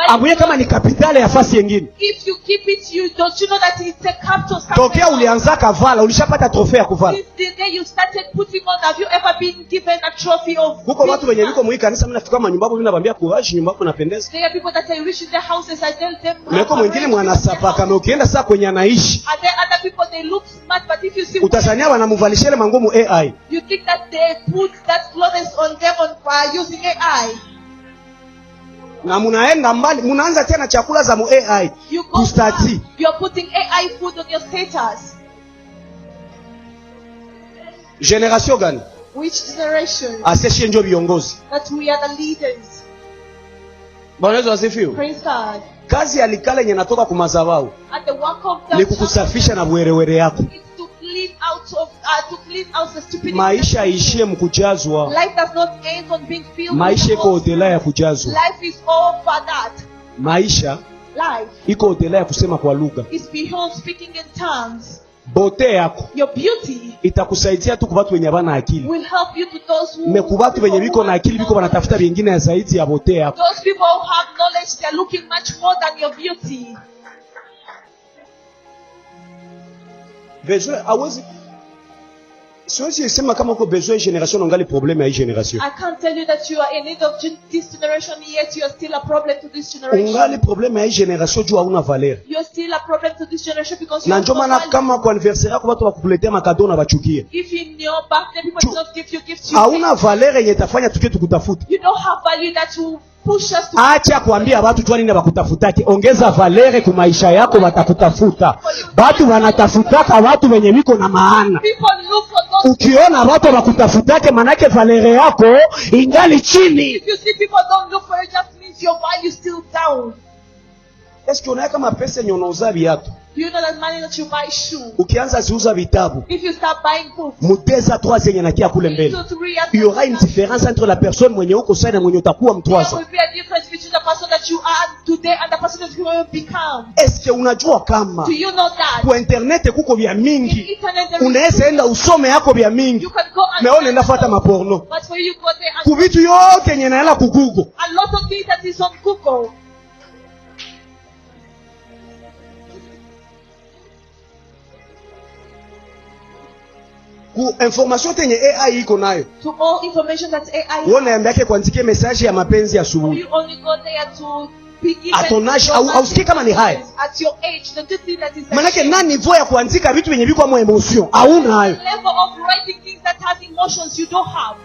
Abuye kama ni kapitale ya fasi nyingine. If you keep it, you don't you know that it's a capital. Tokea ulianza kavala, ulishapata trofea kuvala. Since the day you started putting on, have you ever been given a trophy of? Huko watu wenye liko mwi kanisa, mimi nafika manyumba hapo, mimi nawaambia courage, nyumba yako inapendeza. There are people that I reach in their houses, I tell them. Meko mwingine mwanasapa kama ukienda saa kwenye anaishi. And there other people they look smart, but if you see utazania wanamuvalisha ile mangumu AI. You think that they put that clothes on them by using AI. Na munaenda mbali, munaanza tena chakula za mu AI. Kustati. You're putting AI food on your status. Generation gani? Which generation? Aseshie ndio viongozi. That we are the leaders. Bwana Yesu asifiwe. Praise God. Kazi ya likale yenye natoka kumazabau. At the work of the ni kukusafisha na bwerewere yako. To clean out the stupidity. Maisha ishie mkujazwa. Life does not end on being filled. Maisha iko hotela ya kujazwa. Life is over that. Maisha life iko hotela ya kusema kwa lugha. Is beyond speaking in tongues. Bote yako your beauty itakusaidia tu kwa watu wenye bana akili. Will help you to those who mekubatu wenye biko na akili biko wanatafuta vingine ya zaidi ya bote yako. Those people who have knowledge, they are looking much more than your beauty. Besoin awezi siwezi sema kama uko besoin generation ungali problem ya hii generation. I can't tell you that you are in need of this generation yet you are still a problem to this generation. Ungali problem ya hii generation juu hauna valeur. You are still a problem to this generation because na ndio maana kama kwa anniversaire yako watu wakukuletea makado na bachukie. If in your birthday people do not give you gifts, hauna valeur yenye itafanya tukie tukutafuta. You don't have value that will push us to. Acha kuambia watu tu nini bakutafutaki, ongeza valeur kwa maisha yako watakutafuta. Watu wanatafutaka watu wenye wiko na maana. Ukiona watu bakutafutake manake valeur yako ingali chini. If you see people don't look for it, just means your value still down. Eske unaona kama pesa nyonouza viatu? Do you know that money that you buy shoe? Ukianza ziuza vitabu. If you start buying books. Muteza 3 zenye nakia kule mbele. Il y aura une différence entre la personne mwenye uko sana na mwenye utakuwa mtwaza. There will be a difference between the person that you are today and the person that you will become. Eske unajua kama? Do you know that? Kwa internet kuko vya mingi. Unaweza enda usome yako vya mingi. You can go and meone ndafuata maporno. But for you go there and kuvitu yote yenye naela ku Google. A lot of things that is on Google. Information tenye AI iko nayo. To all information that AI. Wewe unaambiake kuandikia message ya mapenzi asubuhi. You only go there to begin. Atonash au usikie kama ni haya. At your age, the thing that is. Manake nani niveau ya kuandika vitu venye viko kama emotion? Hauna hayo. Level of writing things that has emotions you don't have.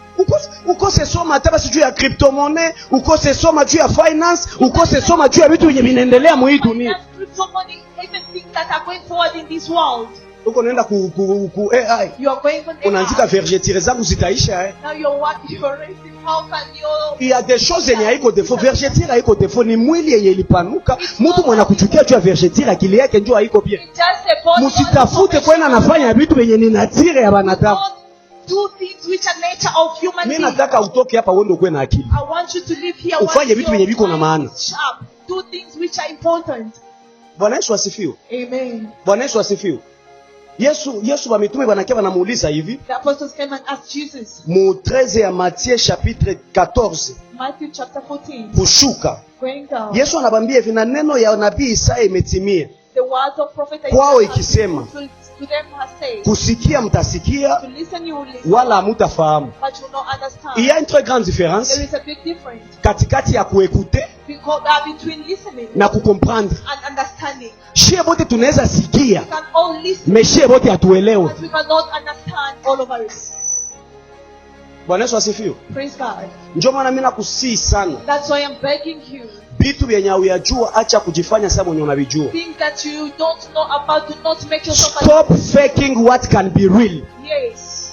Ukose soma hata basi juu ya crypto-money, ukose soma juu ya finance, ukose soma juu ya vitu venye vinaendelea mu hii dunia. Crypto-money, even things that are going forward in this world. Uko nenda ku AI. You are going on AI. Unaandika vergetire zangu zitaisha Now you're raising, how can you? Il y a des choses yenye haiko defo. Vergetire haiko defo, ni mwili yenye ilipanuka. Mtu mwana kuchukia juu ya vergetire akili yake njoo haiko bien. Musitafute kwenda nafanya vitu yenye ni natire ya wanadamu. Do things which are nature of human beings. Mimi nataka utoke hapa uende ukwe na akili. I want you to live here. Ufanye vitu yenye viko na maana. Do things which are important. Bwana Yesu asifiwe. Amen. Bwana Yesu asifiwe. Yesu wa mitume wanakia wanamuuliza hivi. The apostles came and asked Jesus. Mu 13 ya Matthieu chapitre 14. Matthew chapter 14. Kushuka. Going down. Yesu anabambia hivi na neno ya nabii Isaya imetimia. The words of prophet Isaiah. Kwao ikisema. To them has said. Kusikia mtasikia. To listen you will listen. Wala hamutafahamu. But you will not understand. Il y a une très grande différence. There is a big difference. Katikati ya kuécouter. Between listening. Na kukomprendre. And understanding. Shie bote tunaweza sikia. We can all listen. Mais shie bote hatuelewe. But we cannot understand all of us. Bwana Yesu asifiwe. Praise God. Njoo maana mimi nakusii sana. That's why I'm begging you. Vitu vyenye uyajua acha kujifanya sasa mwenye unavijua. Things that you don't know about, do not make yourself. Stop faking what can be real. Yes.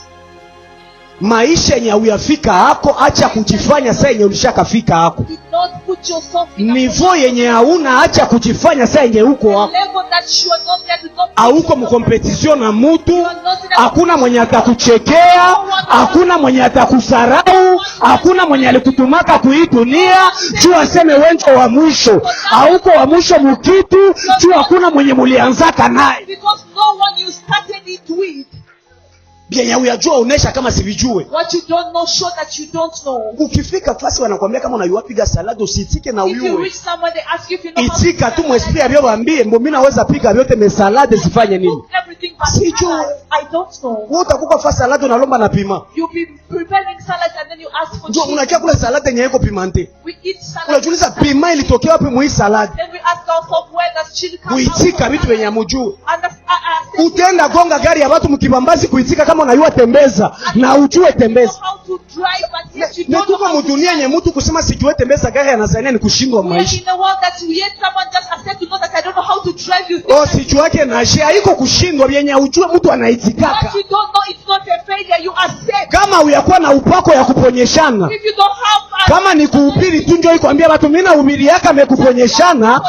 Maisha yenye uyafika hako acha kujifanya sasa yenye ulishakafika hako. Do not put yourself in Niveau yenye hauna acha kujifanya sasa yenye uko hako. level that you are not there, do not Hauko mkompetition na mtu, hakuna mwenye atakuchekea, hakuna mwenye atakusarau, hakuna mwenye alikutumaka kui dunia juu aseme wenjo wa mwisho. Hauko wa mwisho mukitu juu hakuna mwenye mulianzaka naye. Because no one you started it with. Bien uyajua onesha kama sivijue. What you don't know, show that you don't know. Ukifika fasi wanakuambia kama unajua piga salad usitike na If you uyue. reach someone, they ask you if you know how to Itika tu make mwespia salad. vyo waambie mbo mimi naweza pika vyote me salad zifanye nini? Cook everything but Sijue. salad. I don't know. Wewe utakupa fasi salad unalomba na pima. You'll be preparing salad and then you ask for Ndio cheese. unakia kula salad yenye iko pimante. We eat salad. Unajiuliza pima ilitokea wapi mwi salad? Then we ask ourselves where does chili come out Kuitika from vitu salad? venye hamujui. And Utaenda gonga gari ya watu mkibambazi kuitika kama unajua tembeza na ujue you know tembeza. how to drive, but yet you don't know Netuko how to mdunia yenye mtu kusema sijue tembeza gari anazania ni kushindwa We are maisha. in a world that we yet someone just accept to know that I don't know how to drive you. Oh, sijuake na shia haiko kushindwa vyenye ujue mtu anaitikaka. What you don't know, it's not a failure. You accept. Kama uyakuwa na upako ya kuponyeshana. If you don't have Kama ni kuhubiri tu njoo ikwambia watu mimi na hubiri yake amekuponyeshana,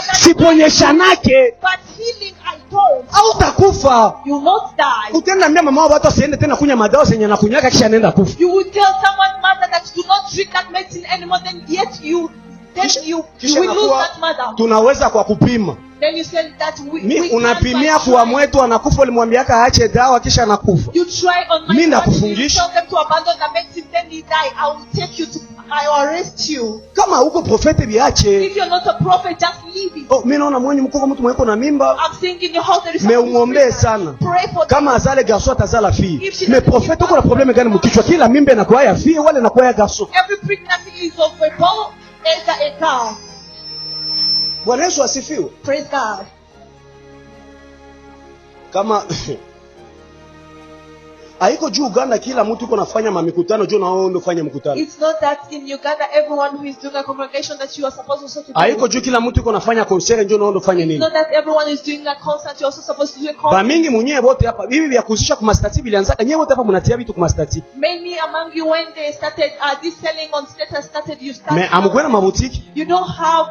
siponyeshanake. but healing, I don't. Au utakufa. You will not die. Utaenda mbia mama watu asiende tena kunya madawa zenye anakunyaka kisha anaenda kufa. You will tell someone mother that do not drink that medicine anymore, then yet you will lose that mother. Tunaweza kwa kupima. Then you say that Mi unapimia kuwa mwetu anakufa ulimwambiaka aache dawa kisha anakufa. you try on my Mi body, you nakufungisha. tell them to abandon the medicine, then he die. I will take you to, I will arrest you. Kama huko profeti biache. If you're not a prophet, just leave it. Oh, mimi naona mwenye mkoko mtu mweko na mimba. I'm saying in your house there is Meumwombee sana. Pray for them. Kama azale garso atazala fi. If she Me doesn't profeti give uko na birth, probleme gani mkichwa? Kila mimba inakuwa ya fi wala inakuwa ya garso. every pregnancy is of a bull, a cow. Bwana Yesu asifiwe. Praise God. Kama haiko juu Uganda kila mtu yuko nafanya mamikutano juu na wao ndio fanya mkutano. It's not that in Uganda everyone who is doing a congregation that you are supposed also to do. Haiko juu kila mtu yuko nafanya concert juu na wao ndio fanya It's nini. not that everyone is doing a concert, you're also supposed to do a Ba concert. mingi mwenyewe wote hapa hivi vya kuzisha kwa mastati bilianzaka nyewe wote hapa mnatia vitu kwa mastati. Many among you when they started this selling on status started, you Me started. amkwenda mabutiki. You don't have,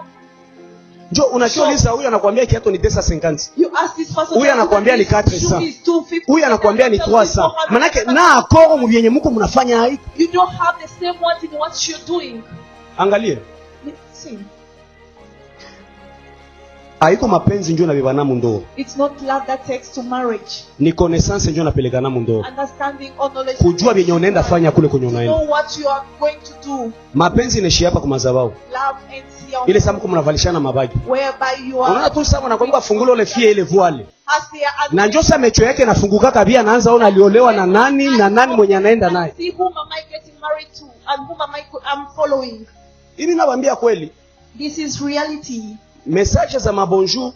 Njoo unakiuliza huyu anakuambia kiatu ni 250. you ask this person. Huyu anakuambia ni 400. Shoe is 250. Huyu anakuambia ni 300. Manake na akoro mvyenye mko mnafanya haiko. You don't have the same ones in what you're doing. Angalia. See, Haiko mapenzi njoo na bibana mundo. it's not love that takes to marriage. Ni connaissance njoo napelekana mundo. Understanding or knowledge. Kujua vyenye unaenda fanya kule kwenye To unaenda. know what you are going to do. Mapenzi inaishia hapa kwa madhabahu. Love ends here. Ile saa mko mnavalishana mabagi. Whereby you Unaona are. tu sasa anakwambia fungulo ile fie ile voile. As they are. Na njoo sasa mecho yake inafunguka kabisa anaanza ona aliolewa na nani mwenye anaenda naye. See whom am I getting married to and whom am I'm following. Ili nawaambia kweli. This is reality. Message za mabonjour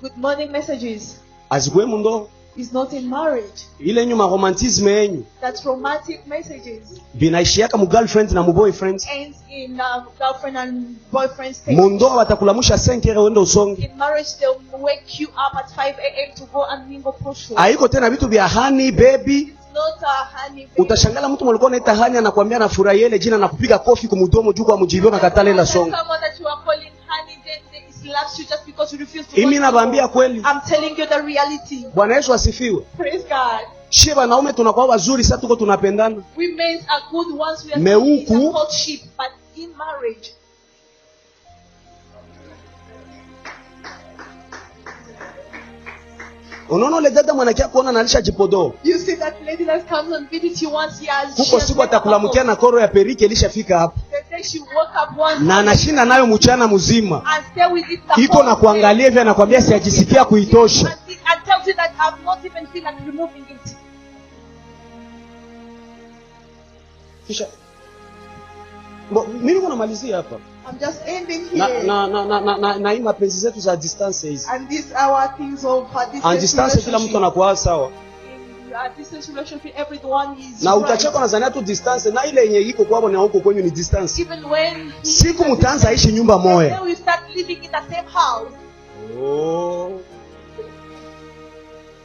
Good morning messages azikwe mundo. is not in marriage. Ile nyuma romantisme yenyu. That's romantic messages. Vinaishiaka mu girlfriend na mu boyfriend. Ends in girlfriend and boyfriend stage. Mundo watakulamusha 5 heure uende usonge. In marriage, they'll wake you up at 5 a.m. to go and mingle posho. Haiko tena vitu vya honey baby. It's not a honey. Utashangala mtu mlikuwa unaita honey anakuambia anafurahia ile jina na kupiga kofi kumdomo juu kwa mjibio na katale na songa. Someone that you are calling honey, then they slaps you just because you refuse to. Mimi nawaambia kweli. I'm telling you the reality. Bwana Yesu asifiwe. Praise God. Shie wanaume tunakuwa wazuri sasa tuko tunapendana. Women are good ones. We are Meuku. in a courtship, but in marriage. Unaona ile dada mwanakia kuona analisha jipodo. You see that lady that comes on visit you once he has. Huko siku atakulamukia na koro ya perike ilishafika hapo. The day she woke up one Na anashinda nayo mchana mzima. and stay with it the Iko whole na day. kuangalia hivi anakuambia siajisikia kuitosha. And tells you that I've not even feel like removing it. Kisha mimi niko namalizia hapa. I'm just ending Na here. na hii mapenzi zetu za distance hizi. And these are our things of And distance kila mtu anakuwa sawa. In a distance relationship, everyone is Na right. utacheka nadhania tu distance na ile yenye iko kwao na huko kwenyu ni distance. Even when Siku mtaanza ishi nyumba moja. then we start living in the same house. Oh.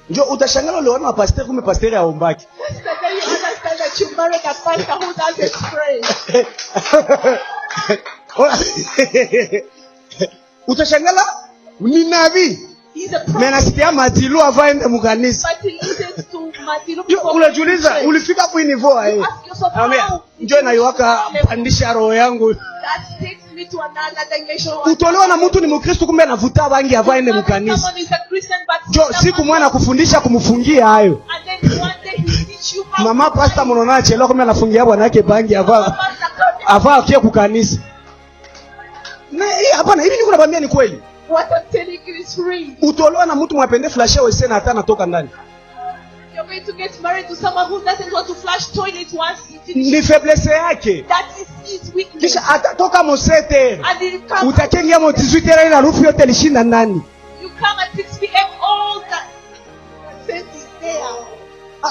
Ndio utashangaa leo na pastor kumbe pastor aombaki. That's the day you understand that you married a pastor who doesn't pray. Utashangaa ni nabii. He He's a prophet. Mais nasikia Matilu avaende mukanisa. But he listens to Matilu. Unajiuliza ulifika kwa niveau aye. Ask yourself how. Njoo na yuaka pandisha roho yangu. That takes me to another dimension. Utolewa na mtu ni Mkristo kumbe anavuta bangi avaende mukanisa. Someone is a Christian but Njoo siku mwana kufundisha kumfungia hayo. and then one day he teach you how. Mama pastor mnona chelewa kumbe anafungia bwana yake bangi ava akie kukanisa. Na hapana hivi niko nakwambia ni kweli. What I'm telling you is real. Utolewa na mtu mwapende flash wewe sena hata natoka ndani. You're going to get married to someone who doesn't want to flush toilet once he finishes. Ni faiblesse yake. That is his weakness. Kisha atatoka mo 7h. And then you come. Utakengia mo 18h na harufu yote lishinda ndani. You come at 6 p.m. all that scent is there.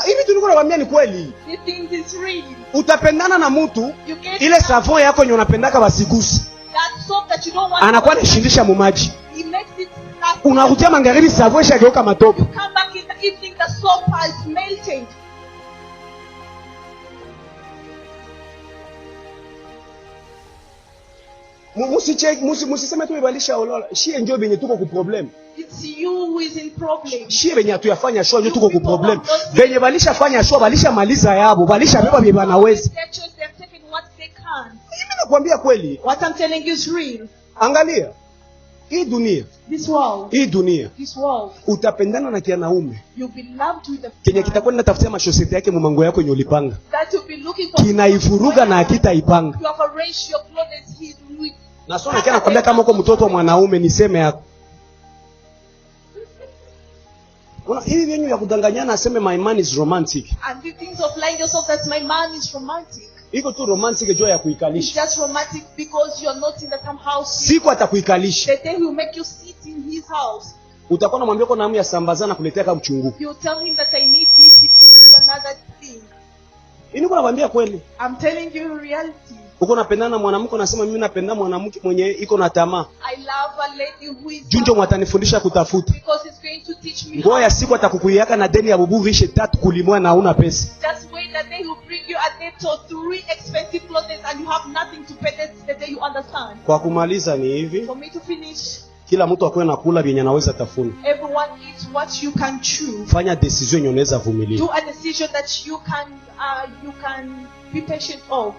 Hivi tulikuwa nakwambia ni kweli. The thing is real. Utapendana na mtu You get ile savon yako yenye unapendaka basigusi. that soap that you don't want. Anakuwa anashindisha mumaji. He makes it. Unakutia magharibi savon shageuka matope. You come back in the evening, the soap has melted. Musiseme tu ibalisha olola. Shie ndio benye tuko ku problem. It's you who is in problem. Shie benye atuyafanya shwa ndio tuko ku problem. Benye balisha fanya shwa balisha maliza yabo, balisha beba beba nawezi. Their choice, they've taken what they can. Mimi nakwambia kweli. What I'm telling you is real. Angalia. Hii dunia. This world. Hii dunia. This world. Utapendana na kianaume. You'll be loved with the Kenya kitakwenda tafutia mashosete yake mumango yako yenye ulipanga. that you'll be looking for. Kinaivuruga na akitaipanga. You have arranged your clothes. He's with. Na sio nakia nakwambia kama uko mtoto wa mwanaume niseme yako. Una hivi vyenyu ya kudanganyana aseme my man is romantic. And the things of lying yourself that my man is romantic. Iko tu romantic jua ya It's kuikalisha. just romantic because you're not in the same house. Siku atakuikalisha. The day he will make you sit in his house. Utakuwa unamwambia uko na hamu ya sambazana kuletea kama mchungu. You tell him that I need this, he brings you another thing. Ini kwa nakwambia kweli. I'm telling you reality. Uko unapendana na mwanamke unasema mimi napenda mwanamke mwenye iko na tamaa. I love a lady who is Junjo mwatanifundisha kutafuta. because it's going to teach me. Ngoja siku atakukuiaka na deni ya bubu vishe 3 kulimwa na huna pesa. Just wait that day he'll bring you a debt or 3 expensive clothes and you have nothing to pay. That's the day you understand. Kwa kumaliza ni hivi. For me to finish, Kila mtu akwe na kula vyenye anaweza tafuna. everyone eats what you can chew. Fanya decision yenye unaweza vumilia. Do a decision that you can be patient of.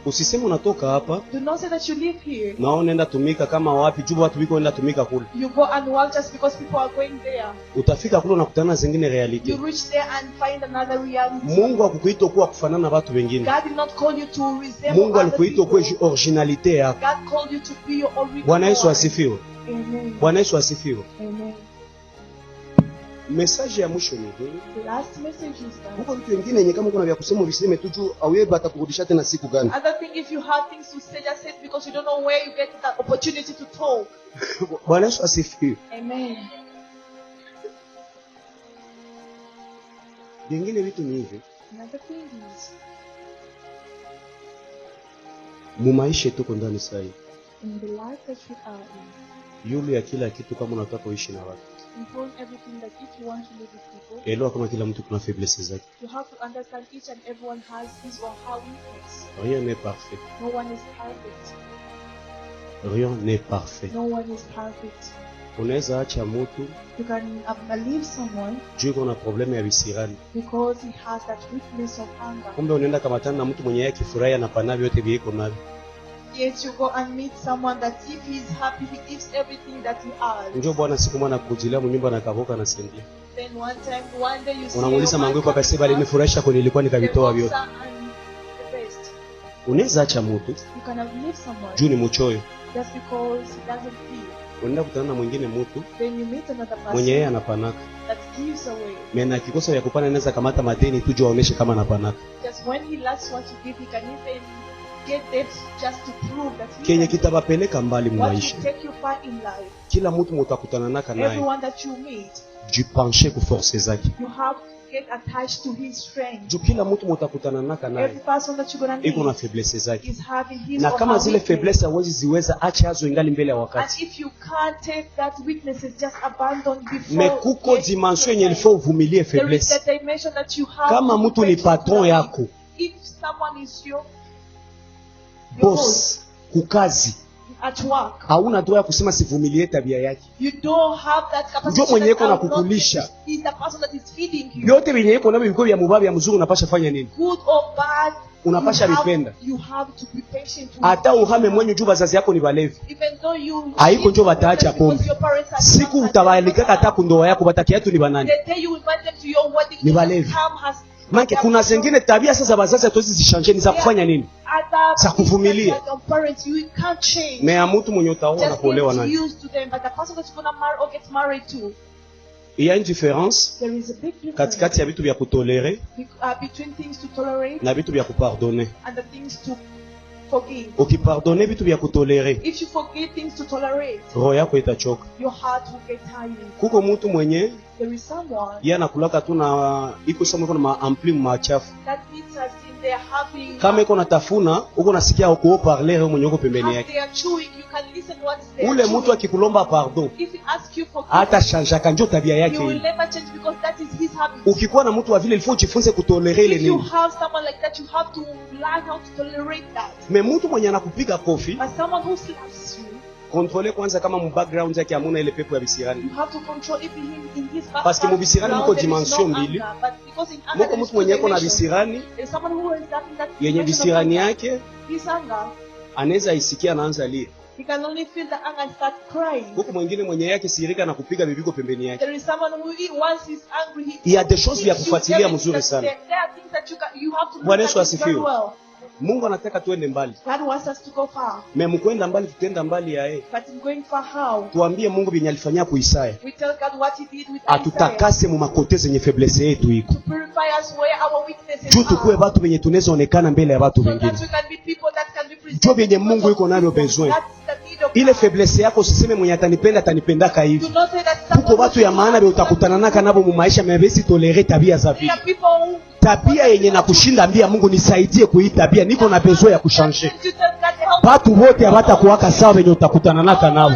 Usiseme unatoka hapa Do not say that you live here. na unaenda tumika kama wapi juu watu wiko enda tumika kule. You go and work just because people are going there. Utafika kule unakutana zingine reality. You reach there and find another reality. Mungu hakukuita kuwa kufanana na watu wengine. God did not call you to resemble Mungu other alikuita kuwa people. originality yako. God called you to be your original. Bwana Yesu asifiwe. Amen. Bwana Yesu asifiwe. Amen. Message ya mwisho ni hii. The last message is that. Huko vitu vingine yenye kama kuna vya kusema uviseme tu juu auyebu atakurudisha tena siku gani. Other thing, if you have things to say, just say it because you don't know where you get that opportunity to talk. Bwana Yesu asifiwe. Amen. Vingine vitu ni hivi. Another thing is, Mumaisha tuko ndani sasa hivi. in the life that you are in, Yule ya kila kitu kama unataka kuishi na watu. involve everything that if you want to live with people, Elewa kama kila mtu kuna faiblesse zake. you have to understand each and everyone has his or her weakness. Rien n'est parfait. No one is perfect. Rien n'est parfait. No one is perfect. Unaweza acha mtu You can leave someone juu kuna problemu ya visirani. because he has that weakness of anger. Kumbe unaenda kamatana na mtu mwenye yeye kifurahi anapana vyote viko navyo. Yet you go and meet someone that if he is happy, he gives everything that he has. Njoo bwana siku mwana kujilia mnyumba na kavoka na sendia. Then one day you see Unamuuliza mangu kwa kasi bali nifurahisha kwa nilikuwa nikavitoa vyote. Unaweza acha mtu You can leave someone juu ni mchoyo. just because he doesn't feel. Unaenda kutana na mwingine mtu Then you meet another mwenye yeye person anapanaka. that gives away. Mimi na kikosa ya kupana naweza kamata madeni tu juu aoneshe kama anapanaka. Just when he last wants to give, he can even get that just to prove that he Kenye can. kitabapeleka mbali What mmaisha. will take you far in life. Kila mtu mtakutana naka naye. Everyone that you meet, Jipanshe ku force zake. you have to get attached to his strength. Juu kila mtu mtakutana naka Every naye person that you're gonna iko na meet faiblesse zake. is having his Na or kama her zile weakness. faiblesse hawezi ziweza acha hazo ingali mbele ya And wakati. if you can't take that weaknesses, just abandon before. Mekuko getting dimension to yenye the ilifo uvumilie There is faiblesse. the dimension that you have. Kama to mtu ni face patron life. yako, If someone is your boss, kukazi, At work, hauna droit ya kusema sivumilie tabia yake. you don't have that Ndio capacity. mwenye That iko na I will not- kukulisha. He's the person that is feeding you. Vyote vyenye iko navyo viko vya mubaya vya mzuri, unapasha fanya nini? Good or bad, Unapasha vipenda. you have to be patient. with Hata it. uhame mwenye juu wazazi yako ni balevi, Even though you haiko njo wataacha because pombe. your parents are Siku drunk, utawaelekea hata kundoa yako batakia tu ni banani. the day you invite them to your wedding, Ni balevi. come has Manake kuna zingine tabia sasa wazazi hatuwezi zishanje, ni za kufanya nini? Za kuvumilia. Parents, you can't change. Mea mtu mwenye utaona Just kuolewa get nani. used to them, but the person that's gonna marry or get married to, Il y a une différence there is a big difference katikati ya vitu vya kutolere between things to tolerate na vitu vya kupardone. and the things to forgive. Ukipardone vitu vya kutolere, If you forgive things to tolerate, roho yako itachoka. your heart will get tired. Kuko mtu mwenye There is someone yeye anakulaka tu na iko somo iko na maampli machafu. that means as in they're having, Kama iko natafuna, uko nasikia uko parler mwenye uko pembeni as yake. they are chewing, you can listen what they are Ule chewing. mtu akikulomba pardon, If he asks you for hata shanjaka njo tabia you yake will hii. never change because that is his habit. Ukikuwa na mtu wa vile ilifo ujifunze kutolere ile If you nini. have someone like that, you have to learn how to tolerate that. Me mtu mwenye anakupiga kofi, But someone who slaps you, kontrole kwanza kama mu background yake hamuna ile pepo ya bisirani. you have to control if in his background. Parce que mu bisirani muko there is dimension no mbili. anger, but because in anger Muko there is mtu mwenye two iko na dimensions. bisirani There is someone who is having that yenye dimension of bisirani anger. yake His anger, anaweza isikia anaanza lia. he can only feel the anger and start crying. Huko mwingine mwenye yake sirika na kupiga bibiko pembeni yake. There is someone who once he's angry, he Il y a des choses vya he kufuatilia shoots mzuri everything sana. that there are things that you have to Bwana look Yesu at it very asifiwe. well. Mungu anataka tuende mbali. God wants us to go far, Me mkwenda mbali tutenda mbali ya yeye. but in going far how? Tuambie Mungu binye alifanyia ku Isaya. We tell God what he did with Isaiah. Atutakase mu makote zenye faiblesse yetu iko. To purify us where our weaknesses Juu tukue are. watu benye tunaweza onekana mbele ya watu So wengine. that we can be people that can be presented. Juu benye Mungu iko navyo besoin. That's the need of Ile God. faiblesse yako usiseme mwenye atanipenda atanipendaka Do hivi. not say that Kuko watu ya maana be utakutana naka nabo mu maisha mebesi tolere tabia za There vile. are people who Tabia yenye na kushinda mbia Mungu nisaidie kuhii tabia, niko na besoin ya kuchanger. you tell God help. Watu wote hawatakuwaka sawa wenye utakutana naka nao.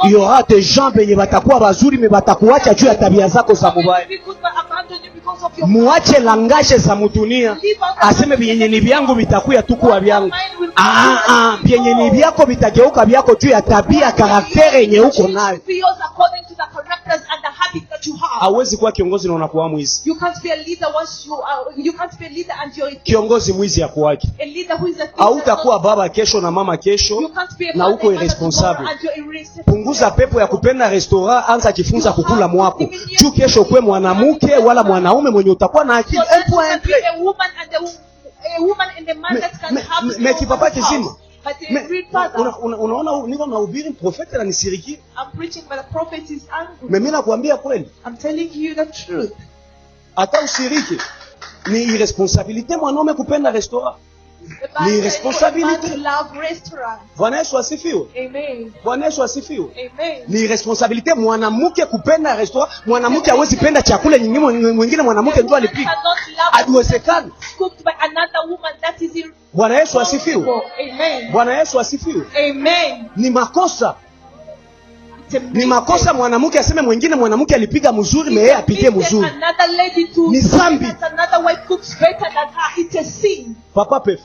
Il y aura des gens benye batakuwa bazuri me batakuacha juu ya tabia zako za mubaya. People that abandon you because of your Muache langashe za mudunia. Aseme vyenye ni vyangu vitakuya tu kuwa vyangu. Vyenye ni vyako vitageuka vyako juu ya tabia karaktere yenye uko nayo. be yours according to the characters and the habits that you have. Hauwezi kuwa kiongozi na unakuwa mwizi. You can't be a leader once you can't be a leader and you're Kiongozi mwizi hakuwaki. a leader who is a thief. Hautakuwa baba kesho na mama kesho You can't be a na father uko and mother irresponsible. tomorrow and you're irresponsible. Punguza pepo ya kupenda restaurant, anza jifunza kukula mwako. Juu kesho kwe mwanamke wala mwanaume mwenye utakuwa na akili. So that you can be a woman and a woman and a man that can have Me kipapa kizima. But a real father. Unaona niko na ubiri profeta na nisiriki. I'm preaching but the prophet is angry. Mimi nakwambia kweli. I'm telling you the truth. Hata usiriki. Ni irresponsabilité mwanaume kupenda restaurant. The Bible Ni says responsibility. to love restaurants. Bwana Yesu asifiwe. Amen. Bwana Yesu asifiwe. Amen. Ni responsabilité mwanamke kupenda restaurant. Mwanamke hawezi penda chakula nyingine mwingine mwanamke ndio alipiga. Haiwezekani. Cooked by another woman that is Bwana Yesu asifiwe. Amen. Bwana Yesu asifiwe. Amen. Ni makosa. It's a Ni makosa mwanamke aseme mwingine mwanamke alipiga mzuri na yeye apige mzuri. Another lady to Ni zambi. that another wife cooks better than her. It's a sin. Papa pef.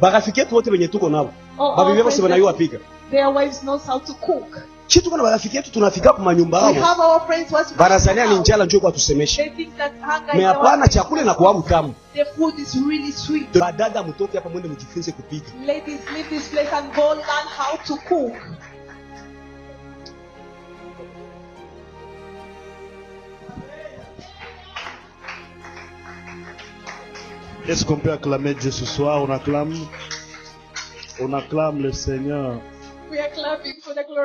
Barafiki yetu wote wenye tuko nao. Babibi yao si wanayua piga. Their wives knows how to cook. Chi tuko na barafiki yetu tunafika kwa manyumba We yao. have our friends who Barazania ni njala njoo kwa tusemeshe. They think that hunger Me is hapana chakula na kuwa mtamu. the food is really sweet. Badada mtoke hapa mwende mjifunze kupiga. Ladies, leave this place and go learn how to cook. Est-ce qu'on peut acclamer Dieu ce soir? On acclame le Seigneur. We are clapping for the glory.